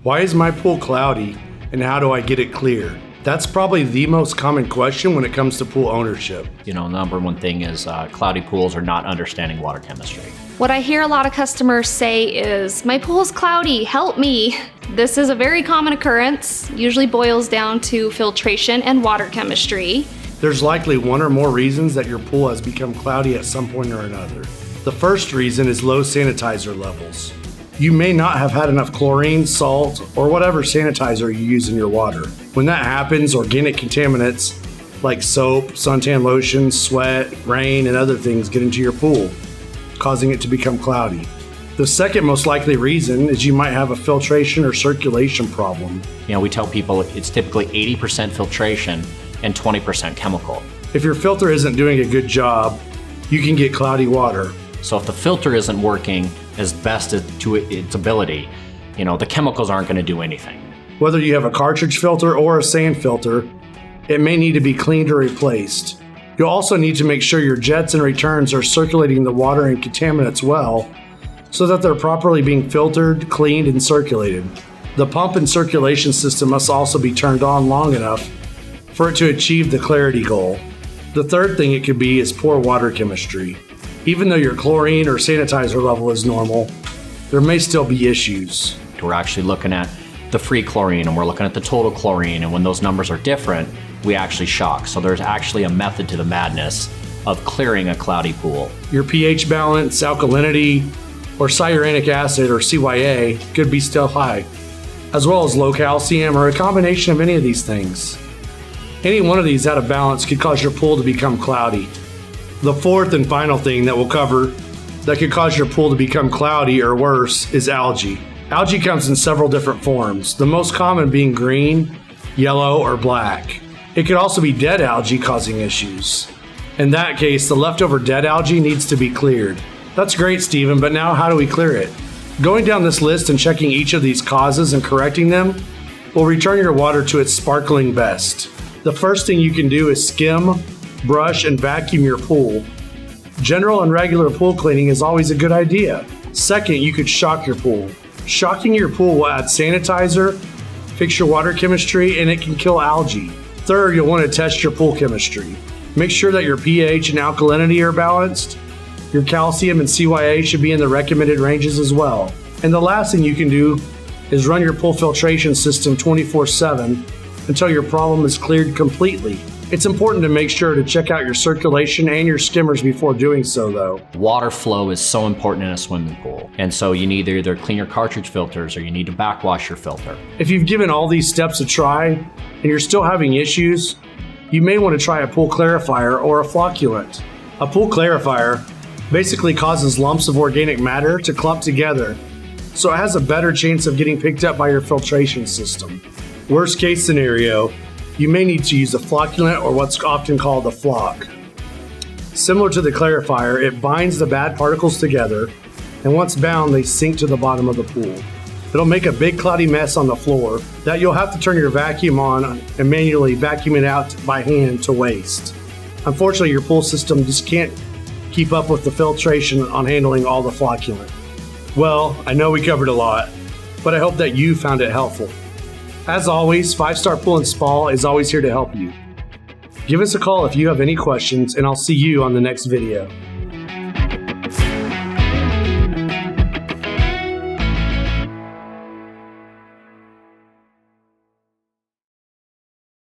Why is my pool cloudy and how do I get it clear? That's probably the most common question when it comes to pool ownership. Number one thing is cloudy pools are not understanding water chemistry. What I hear a lot of customers say is, my pool's cloudy, help me. This is a very common occurrence, usually boils down to filtration and water chemistry. There's likely one or more reasons that your pool has become cloudy at some point or another. The first reason is low sanitizer levels. You may not have had enough chlorine, salt, or whatever sanitizer you use in your water. When that happens, organic contaminants like soap, suntan lotion, sweat, rain, and other things get into your pool, causing it to become cloudy. The second most likely reason is you might have a filtration or circulation problem. We tell people it's typically 80% filtration and 20% chemical. If your filter isn't doing a good job, you can get cloudy water. So if the filter isn't working as best as to its ability, the chemicals aren't going to do anything. Whether you have a cartridge filter or a sand filter, it may need to be cleaned or replaced. You'll also need to make sure your jets and returns are circulating the water and contaminants well, so that they're properly being filtered, cleaned, and circulated. The pump and circulation system must also be turned on long enough for it to achieve the clarity goal. The third thing it could be is poor water chemistry. Even though your chlorine or sanitizer level is normal, there may still be issues. We're actually looking at the free chlorine and we're looking at the total chlorine, and when those numbers are different, we actually shock. So there's actually a method to the madness of clearing a cloudy pool. Your pH balance, alkalinity, or cyanic acid or CYA could be still high, as well as low calcium or a combination of any of these things. Any one of these out of balance could cause your pool to become cloudy. The fourth and final thing that we'll cover that could cause your pool to become cloudy or worse is algae. Algae comes in several different forms, the most common being green, yellow, or black. It could also be dead algae causing issues. In that case, the leftover dead algae needs to be cleared. That's great, Stephen, but now how do we clear it? Going down this list and checking each of these causes and correcting them will return your water to its sparkling best. The first thing you can do is skim, brush, and vacuum your pool. General and regular pool cleaning is always a good idea. Second, you could shock your pool. Shocking your pool will add sanitizer, fix your water chemistry, and it can kill algae. Third, you'll want to test your pool chemistry. Make sure that your pH and alkalinity are balanced. Your calcium and CYA should be in the recommended ranges as well. And the last thing you can do is run your pool filtration system 24/7 until your problem is cleared completely. It's important to make sure to check out your circulation and your skimmers before doing so, though. Water flow is so important in a swimming pool. And so you need to either clean your cartridge filters or you need to backwash your filter. If you've given all these steps a try and you're still having issues, you may want to try a pool clarifier or a flocculant. A pool clarifier basically causes lumps of organic matter to clump together, so it has a better chance of getting picked up by your filtration system. Worst case scenario, you may need to use a flocculant or what's often called a flock. Similar to the clarifier, it binds the bad particles together, and once bound, they sink to the bottom of the pool. It'll make a big cloudy mess on the floor that you'll have to turn your vacuum on and manually vacuum it out by hand to waste. Unfortunately, your pool system just can't keep up with the filtration on handling all the flocculant. Well, I know we covered a lot, but I hope that you found it helpful. As always, 5-Star Pool and Spa is always here to help you. Give us a call if you have any questions, and I'll see you on the next video.